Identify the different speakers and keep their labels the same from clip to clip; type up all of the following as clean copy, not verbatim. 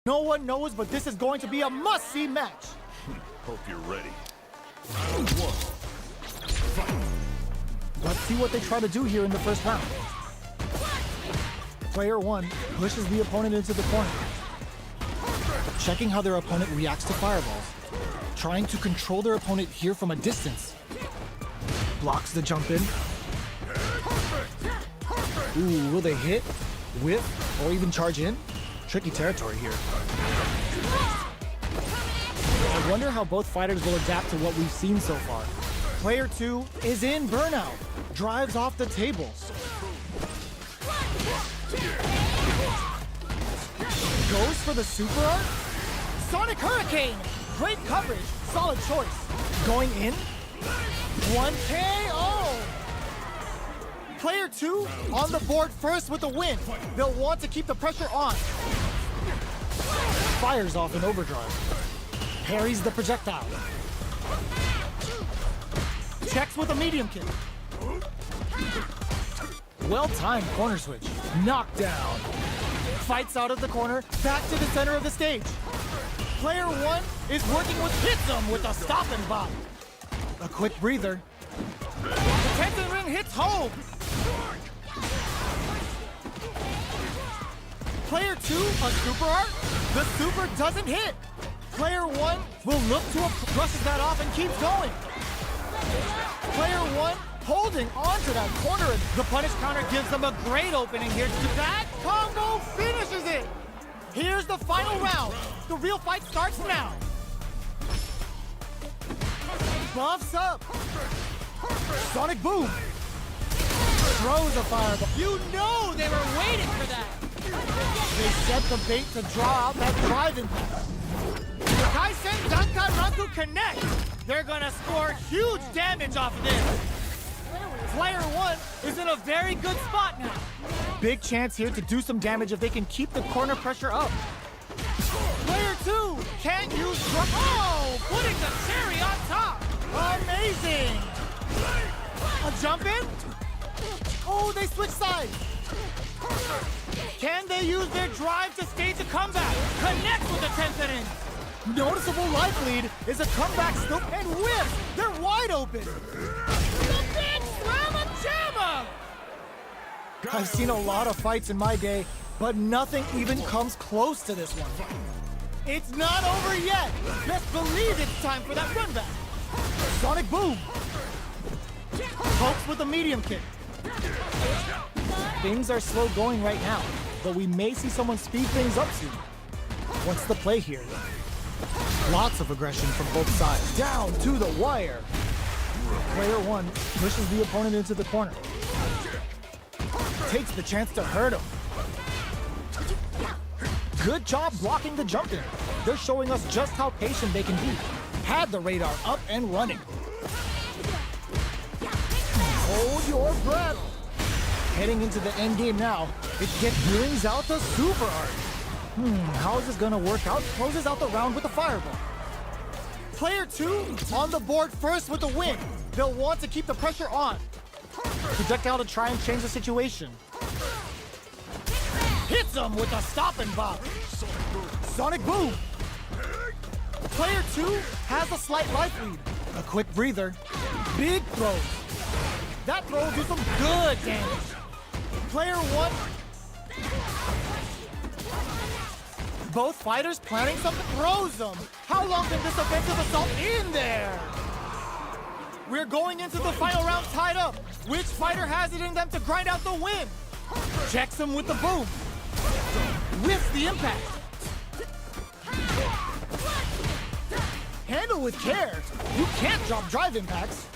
Speaker 1: No one knows, but this is going to be a must-see match.
Speaker 2: Hope you're ready.
Speaker 1: Let's see what they try to do here in the first round. Player 1 pushes the opponent into the corner, checking how their opponent reacts to fireballs, trying to control their opponent here from a distance. Blocks the jump in. Ooh, will they hit, whip, or even charge in? Tricky territory here. I wonder how both fighters will adapt to what we've seen so far. Player 2 is in burnout, drives off the tables. Goes for the super art? Sonic Hurricane! Great coverage, solid choice. Going in? 1 KO! Player 2 on the board first with the win. They'll want to keep the pressure on. Fires off in overdrive. Parries the projectile. Checks with a medium kick. Well-timed corner switch. Knockdown. Fights out of the corner, back to the center of the stage. Player 1 is working with Hitsum with a stop and bop. A quick breather. The Tekken ring hits home. Player 2, a super art. The super doesn't hit. Player 1 will look to brushes that off and keeps going. Player 1 holding on to that corner. The punish counter gives them a great opening here. That combo finishes it. Here's the final round. The real fight starts now. Buffs up. Sonic boom. Throws a fireball.
Speaker 3: You know they were waiting for that.
Speaker 1: They set the bait to draw out that drive impact.
Speaker 3: Kaisen Dankan Ranku connect. They're gonna score huge damage off of this. Player 1 is in a very good spot now.
Speaker 1: Big chance here to do some damage if they can keep the corner pressure up.
Speaker 3: Player 2 can't use oh, putting the cherry on top.
Speaker 1: Amazing! A jump in? Oh, they switch sides.
Speaker 3: Can they use their drive to stage a comeback? Connect with the 10th inning.
Speaker 1: Noticeable life lead is a comeback scoop and whip. They're wide open.
Speaker 3: The big slamma-jamma!
Speaker 1: I've seen a lot of fights in my day, but nothing even comes close to this one.
Speaker 3: It's not over yet. Best believe it's time for that run back.
Speaker 1: Sonic boom. Pokes with a medium kick. Things are slow going right now, but we may see someone speed things up soon. What's the play here? Lots of aggression from both sides. Down to the wire. Player 1 pushes the opponent into the corner. Takes the chance to hurt him. Good job blocking the jump in. They're showing us just how patient they can be. Had the radar up and running. Hold your breath. Heading into the end game now, it brings out the super art. How is this gonna work out? Closes out the round with a fireball. Player 2 on the board first with the win. They'll want to keep the pressure on. Projectile to try and change the situation. Hits him with a stop and bop. Sonic boom. Player 2 has a slight life lead. A quick breather. Big throw. That throw will do some good damage. Player 1. Both fighters planning something, throws them. How long can this offensive assault in there? We're going into the final round tied up. Which fighter has it in them to grind out the win? Checks him with the boom. Whiffs the impact. Handle with care. You can't drop drive impacts.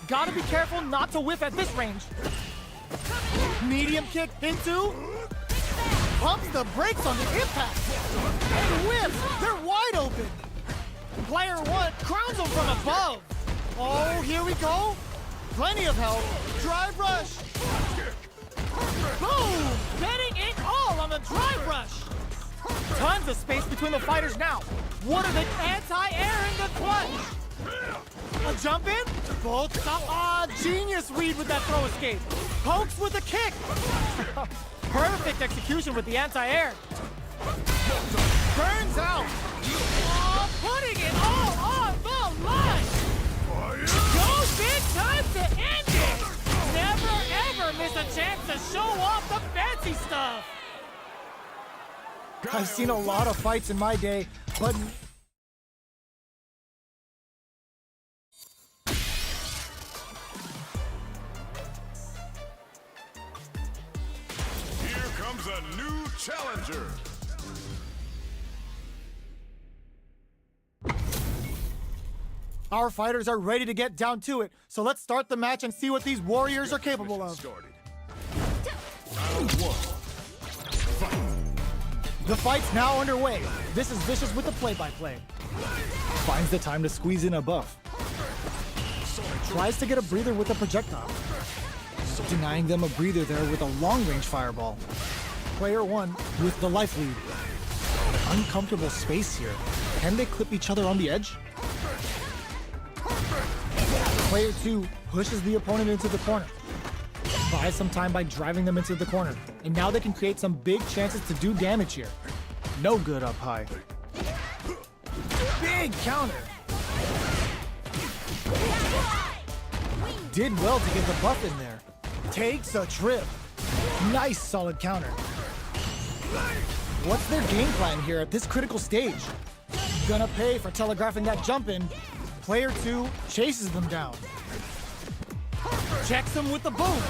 Speaker 1: Gotta be careful not to whiff at this range. Medium kick into. Pumps the brakes on the impact. And whips. They're wide open. Player 1 crowns them from above. Oh, here we go. Plenty of help. Drive rush. Boom! Getting it all on the drive rush. Tons of space between the fighters now. What are the anti-air in the clutch? A jump in? Both stop. Genius read with that throw escape. Pokes with a kick. Perfect execution with the anti-air.
Speaker 3: burns out. Oh, putting it all on the line. Goes in time to end it. Never ever miss a chance to show off the fancy stuff.
Speaker 1: I've seen a lot of fights in my day, but
Speaker 2: Here comes a new challenger.
Speaker 1: our fighters are ready to get down to it. So let's start the match and see what these warriors are capable of.
Speaker 2: Started. Round one.
Speaker 1: The fight's now underway. This is Vicious with the play-by-play. Finds the time to squeeze in a buff. Tries to get a breather with a projectile. Denying them a breather there with a long-range fireball. Player 1 with the life lead. Uncomfortable space here. Can they clip each other on the edge? Player 2 pushes the opponent into the corner. Buys some time by driving them into the corner. And now they can create some big chances to do damage here. No good up high. Big counter. Did well to get the buff in there. Takes a trip. Nice solid counter. What's their game plan here at this critical stage? Gonna pay for telegraphing that jump in. Player 2 chases them down. Checks them with the boom.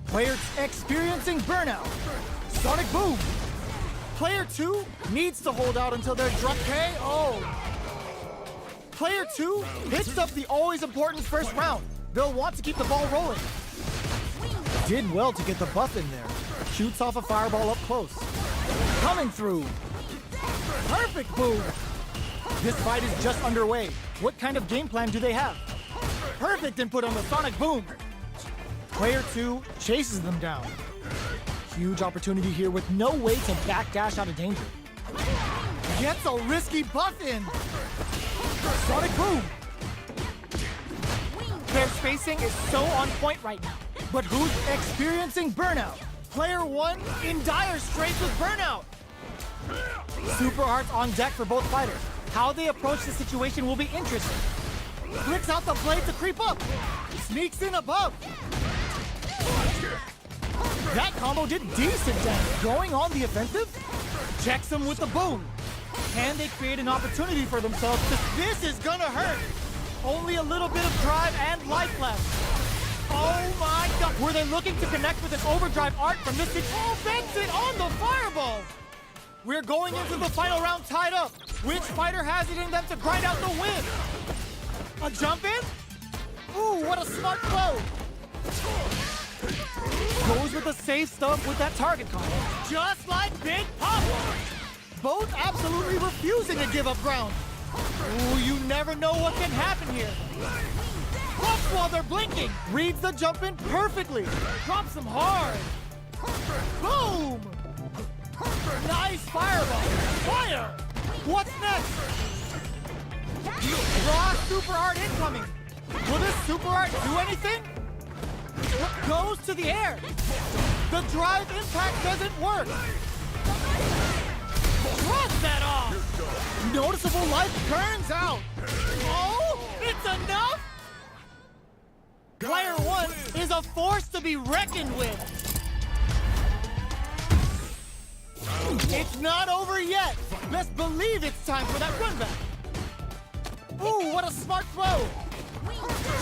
Speaker 1: Player experiencing burnout. Sonic boom. Player 2 needs to hold out until they're drunk KO. Player 2 hits up the always important first round. They'll want to keep the ball rolling. Did well to get the buff in there. Shoots off a fireball up close. Coming through. Perfect boom. This fight is just underway. What kind of game plan do they have? Perfect input on the sonic boom. Player 2 chases them down. Huge opportunity here with no way to backdash out of danger. Gets a risky buff in. Sonic boom. Their spacing is so on point right now. But who's experiencing burnout? Player 1 in dire straits with burnout. Super hearts on deck for both fighters. How they approach the situation will be interesting. Flicks out the blade to creep up. Sneaks in above. That combo did decent damage. Going on the offensive. Checks him with the boom. Can they create an opportunity for themselves? This is gonna hurt. Only a little bit of drive and life left. Oh my god. Were they looking to connect with an overdrive art from this? Oh, bends it on the fireball. We're going into the final round tied up. Which fighter has it in them to grind out the win? A jump in? Ooh, what a smart throw. Goes with the safe stuff with that target combo. Just like Big Papa. Both absolutely refusing to give up ground. Ooh, you never know what can happen here. Bumps while they're blinking. Reads the jump in perfectly. Drops them hard. Boom! Nice fireball. Fire! What's next? Raw super art incoming. Will this super art do anything? Goes to the air. The drive impact doesn't work. Shrugs that off. Noticeable life burns out. Oh, it's enough? Player 1 is a force to be reckoned with. It's not over yet. Best believe it's time for that run back. Ooh, what a smart throw.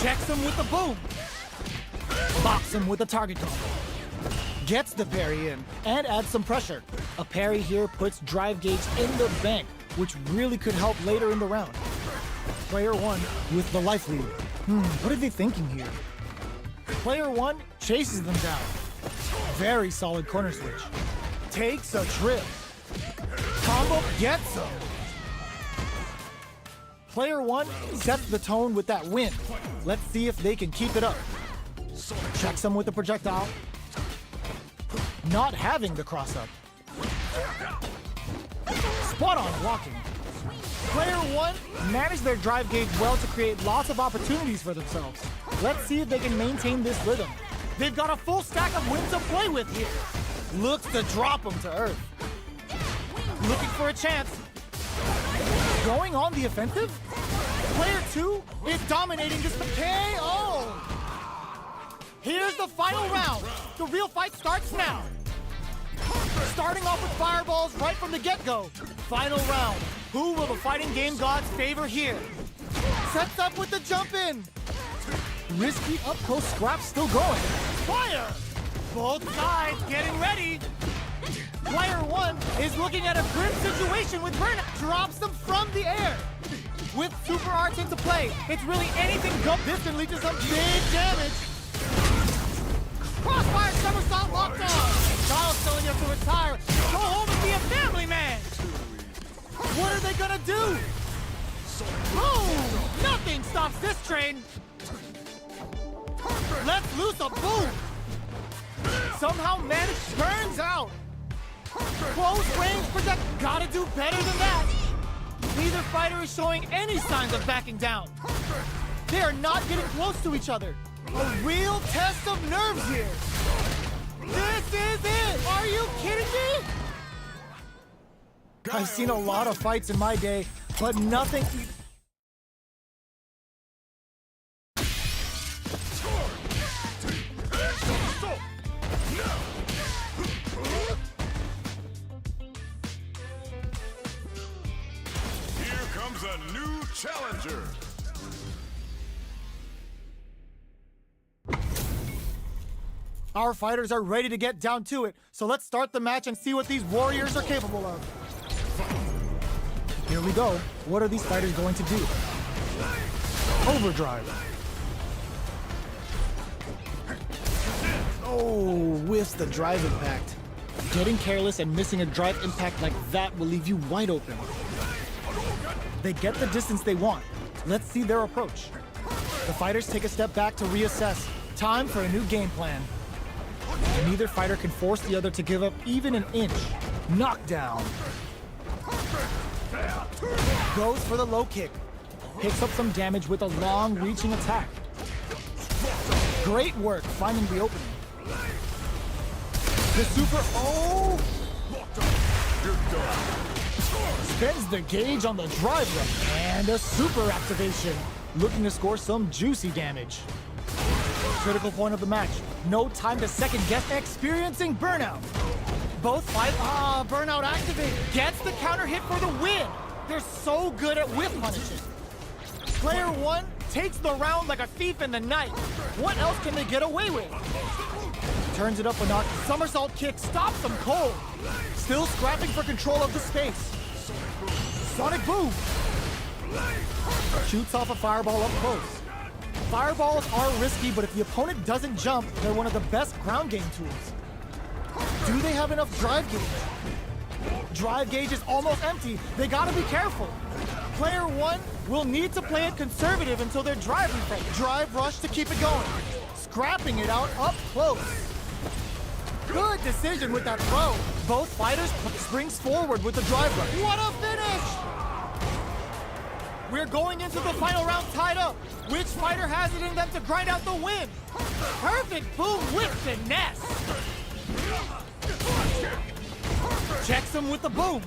Speaker 1: Checks him with the boom. Bops him with the target combo. Gets the parry in and adds some pressure. A parry here puts drive gauge in the bank, which really could help later in the round. Player 1 with the life lead. What are they thinking here? Player 1 chases them down. Very solid corner switch. Takes a trip. Combo gets him. Player 1 sets the tone with that win. Let's see if they can keep it up. Checks him with the projectile. Not having the cross up. Spot on blocking. Player 1 managed their drive gauge well to create lots of opportunities for themselves. Let's see if they can maintain this rhythm. They've got a full stack of wins to play with here. Looks to drop them to earth. looking for a chance. Going on the offensive? Player 2 is dominating this KO! Here's the final round. The real fight starts now. Starting off with fireballs right from the get-go. Final round. Who will the fighting game gods favor here? Sets up with the jump in. Risky up-close scrap still going. Fire! Both sides getting ready. Player 1 is looking at a grim situation with burnout. Drops them from the air. With super arts into play, it's really anything but. This can lead to some big damage. Crossfire somersault locked on. Kyle's telling you to retire. Go home and be a family man. What are they gonna do? Boom! Nothing stops this train. Let's loose a boom. Somehow managed burns out. Close range project. Gotta do better than that. Neither fighter is showing any signs of backing down. They are not getting close to each other. A real test of nerves here. This is it! Are you kidding me? I've seen a lot of fights in my day, but nothing.
Speaker 2: Here comes a new challenger.
Speaker 1: Our fighters are ready to get down to it, so let's start the match and see what these warriors are capable of. Here we go. What are these fighters going to do? Overdrive. Oh, whiffs the drive impact. Getting careless and missing a drive impact like that will leave you wide open. They get the distance they want. Let's see their approach. The fighters take a step back to reassess. Time for a new game plan. Neither fighter can force the other to give up even an inch. Knockdown. Goes for the low kick. Picks up some damage with a long-reaching attack. Great work finding the opening. The super... Oh! Spends the gauge on the drive run. And a super activation. Looking to score some juicy damage. Critical point of the match. No time to second guess. Experiencing burnout. Both fight. Burnout activated. Gets the counter hit for the win. They're so good at whip punishing. Player 1 takes the round like a thief in the night. What else can they get away with? Turns it up a notch. Somersault kick stops them cold. Still scrapping for control of the space. Sonic boom. Shoots off a fireball up close. Fireballs are risky, but if the opponent doesn't jump, they're one of the best ground game tools. Do they have enough drive gauge? Drive gauge is almost empty. They gotta be careful. Player 1 will need to play it conservative until their drive refresh. Drive rush to keep it going. Scrapping it out up close. Good decision with that throw. Both fighters springs forward with the drive rush. What a finish! We're going into the final round tied up. Which fighter has it in them to grind out the win? Perfect boom with finesse. Checks him with the boom.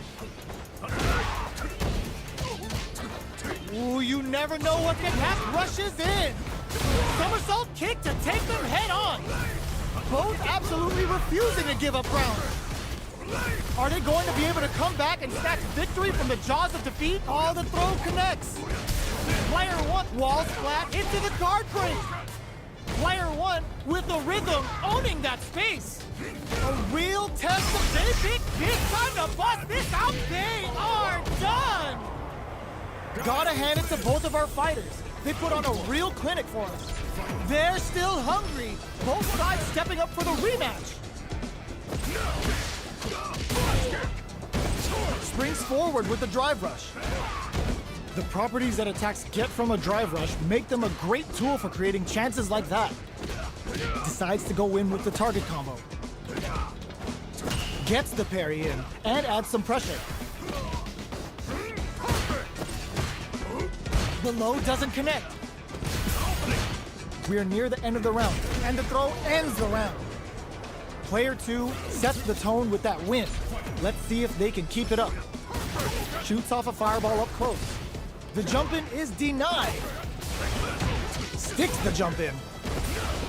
Speaker 1: Ooh, you never know what can happen. Rushes in. Somersault kick to take them head on. Both absolutely refusing to give up ground. Are they going to be able to come back and snatch victory from the jaws of defeat? Oh, the throw connects. Player 1 walls flat into the card break. Player 1 with the rhythm owning that space. A real test of big time to bust this out. They are done. Gotta hand it to both of our fighters. They put on a real clinic for us. They're still hungry. Both sides stepping up for the rematch. Springs forward with the drive rush. The properties that attacks get from a drive rush make them a great tool for creating chances like that. Decides to go in with the target combo. Gets the parry in and adds some pressure. The low doesn't connect. We're near the end of the round, and the throw ends the round. Player 2 sets the tone with that win. Let's see if they can keep it up. Shoots off a fireball up close. The jump in is denied. Sticks the jump in.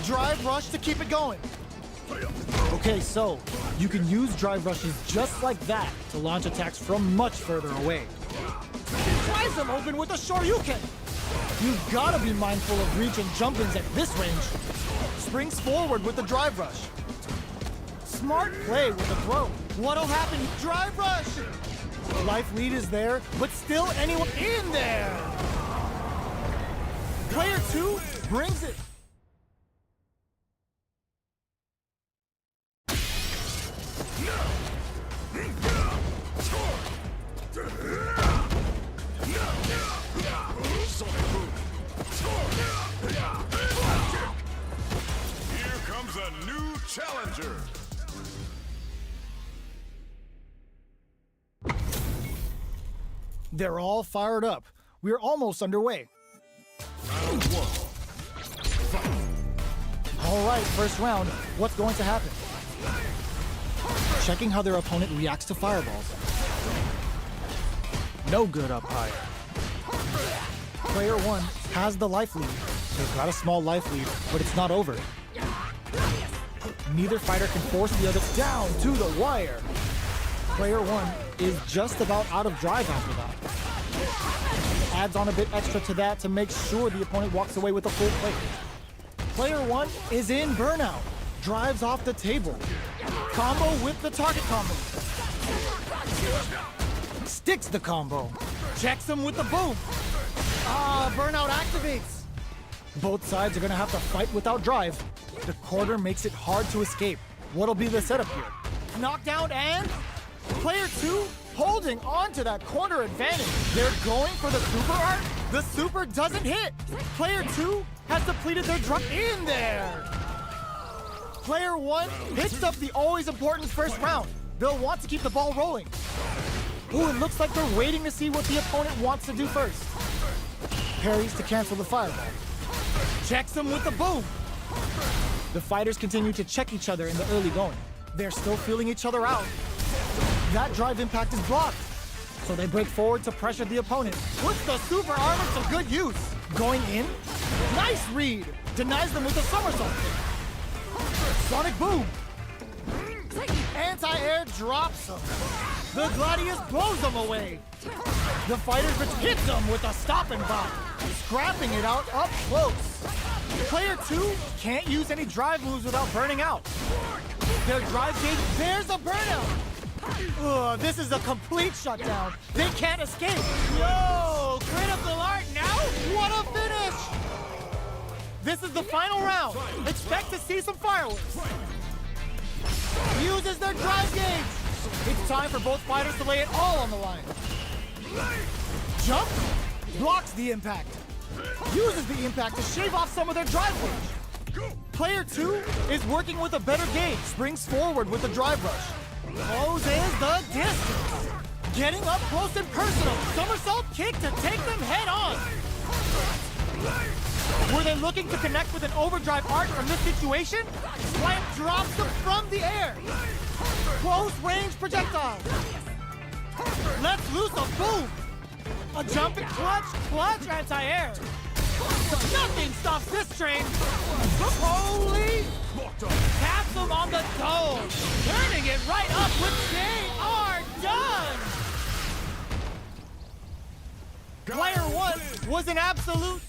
Speaker 1: Drive rush to keep it going. Okay, so you can use drive rushes just like that to launch attacks from much further away. Tries them open with a Shoryuken. You've got to be mindful of reach and jump-ins at this range. Springs forward with the drive rush. Smart play with the throw. What'll happen? Drive rush! Life lead is there, but still anyone in there! Player 2 brings it.
Speaker 2: Here comes a new challenger.
Speaker 1: They're all fired up. We're almost underway. All right, first round. What's going to happen? Checking how their opponent reacts to fireballs. No good up high. Player 1 has the life lead. They've got a small life lead, but it's not over. Neither fighter can force the other down to the wire. Player 1 is just about out of drive after that. Adds on a bit extra to that to make sure the opponent walks away with a full plate. Player 1 is in burnout. Drives off the table. Combo with the target combo. Sticks the combo. Checks him with the boom. Burnout activates. Both sides are gonna have to fight without drive. The quarter makes it hard to escape. What'll be the setup here? Knockdown and player 2 holding on to that corner advantage. They're going for the super art. The super doesn't hit. Player 2 has depleted their drop in there. Player 1 hits up the always important first round. They'll want to keep the ball rolling. Ooh, it looks like they're waiting to see what the opponent wants to do first. Parries to cancel the fireball. Checks him with the boom. The fighters continue to check each other in the early going. They're still feeling each other out. That drive impact is blocked. So they break forward to pressure the opponent. Puts the super armor to good use. Going in. Nice read. Denies them with a somersault. Sonic boom. Anti-air drops him. The Gladius blows them away. The fighters hits them with a stop and bop. Scrapping it out up close. Player 2 can't use any drive moves without burning out. Their drive gauge, there's a burnout. This is a complete shutdown. They can't escape.
Speaker 3: Yo, critical art now?
Speaker 1: What a finish! This is the final round. Expect to see some fireworks. Uses their drive gauge. It's time for both fighters to lay it all on the line. Jump, blocks the impact. Uses the impact to shave off some of their drive gauge. Player 2 is working with a better gauge. Springs forward with the drive rush. Closes the distance. Getting up close and personal. Somersault kick to take them head on. Were they looking to connect with an overdrive art from this situation? Slam drops them from the air. Close range projectile. Let's loose a boom. A jumping clutch anti-air. Nothing stops this train. Holy! Taps them on the dome. Turning it right up with they are done. Player 1 was an absolute.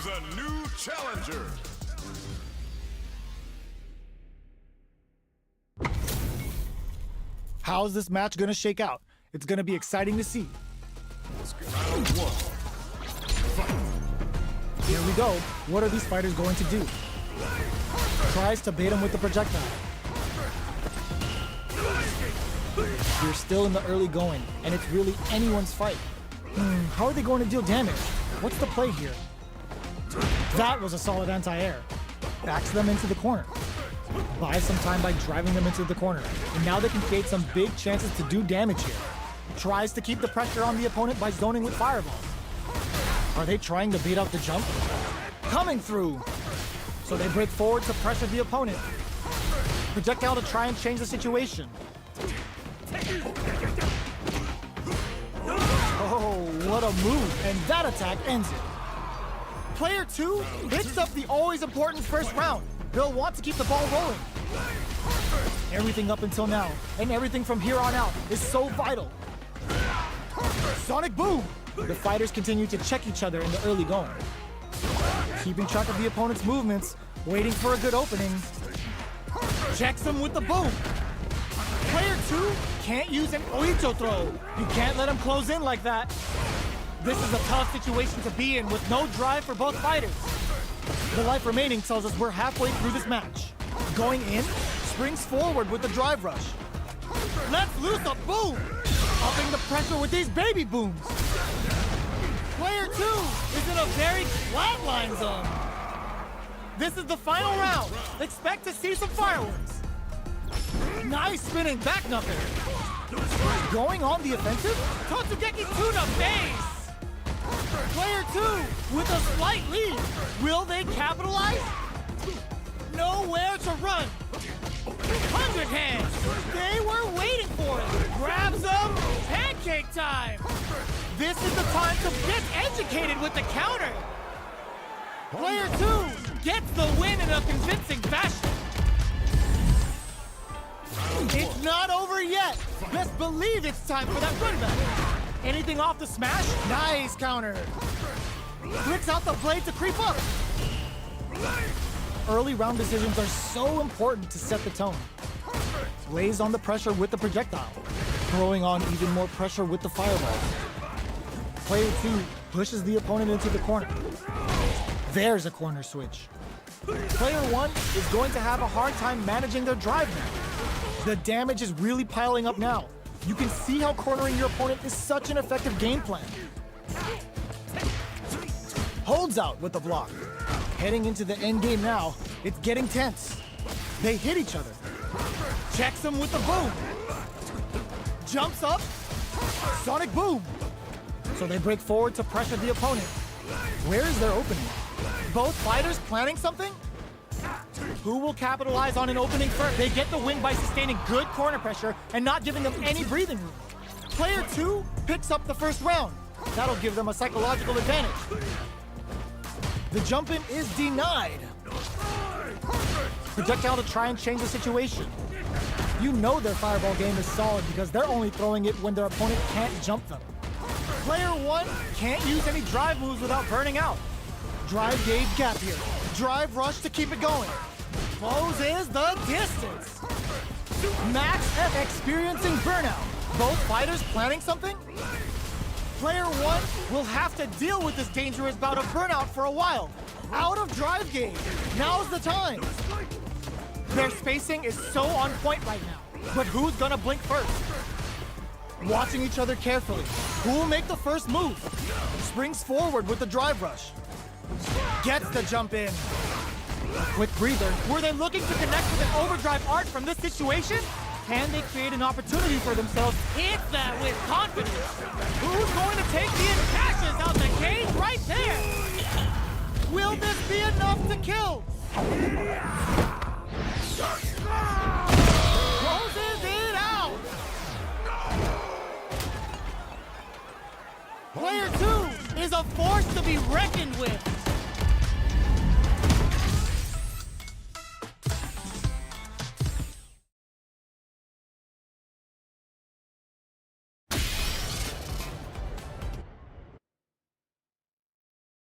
Speaker 2: A new challenger.
Speaker 1: How's this match gonna shake out? It's gonna be exciting to see. Here we go. What are these fighters going to do? Tries to bait him with the projectile. You're still in the early going, and it's really anyone's fight. How are they going to deal damage? What's the play here? That was a solid anti-air. Backs them into the corner. buys some time by driving them into the corner, and now they can create some big chances to do damage here. Tries to keep the pressure on the opponent by zoning with fireballs. Are they trying to beat out the jump? Coming through! So they break forward to pressure the opponent. Projectile to try and change the situation. Oh, what a move, and that attack ends it. Player 2 picks up the always important first round. They'll want to keep the ball rolling. Everything up until now, and everything from here on out, is so vital. Sonic boom! The fighters continue to check each other in the early going. Keeping track of the opponent's movements, waiting for a good opening. Checks him with the boom. Player 2 can't use an oito throw. You can't let him close in like that. This is a tough situation to be in with no drive for both fighters. The life remaining tells us we're halfway through this match. Going in, springs forward with the drive rush. Let's loose a boom! Upping the pressure with these baby booms. Player 2 is in a very flatline zone. This is the final round. Expect to see some fireworks. Nice spinning back knuckle. Going on the offensive? Totsugeki to the face! Player 2 with a slight lead. Will they capitalize? Nowhere to run. 100 hands. They were waiting for it. Grabs them. Pancake time. This is the time to get educated with the counter. Player 2 gets the win in a convincing fashion. It's not over yet. Best believe it's time for that run back. Anything off the smash? Nice counter. Flicks out the blade to creep up. Early round decisions are so important to set the tone. Lays on the pressure with the projectile, throwing on even more pressure with the fireball. Player 2 pushes the opponent into the corner. There's a corner switch. Player 1 is going to have a hard time managing their drive now. The damage is really piling up now. You can see how cornering your opponent is such an effective game plan. Holds out with the block. Heading into the end game now, it's getting tense. They hit each other. Checks them with the boom. Jumps up. Sonic boom. So they break forward to pressure the opponent. Where is their opening? Both fighters planning something? Who will capitalize on an opening first? They get the win by sustaining good corner pressure and not giving them any breathing room. Player 2 picks up the first round. That'll give them a psychological advantage. The jump in is denied. Projectile to try and change the situation. You know their fireball game is solid because they're only throwing it when their opponent can't jump them. Player 1 can't use any drive moves without burning out. Drive gauge gap here. Drive rush to keep it going. Closes the distance. Max F experiencing burnout. Both fighters planning something? Player 1 will have to deal with this dangerous bout of burnout for a while. Out of drive gauge. Now's the time. Their spacing is so on point right now. But who's gonna blink first? Watching each other carefully. Who will make the first move? Springs forward with the drive rush. Gets the jump in. A quick breather. Were they looking to connect with an overdrive art from this situation? Can they create an opportunity for themselves? Hit that with confidence. Who's going to take the Incashes out the cage right there? Will this be enough to kill?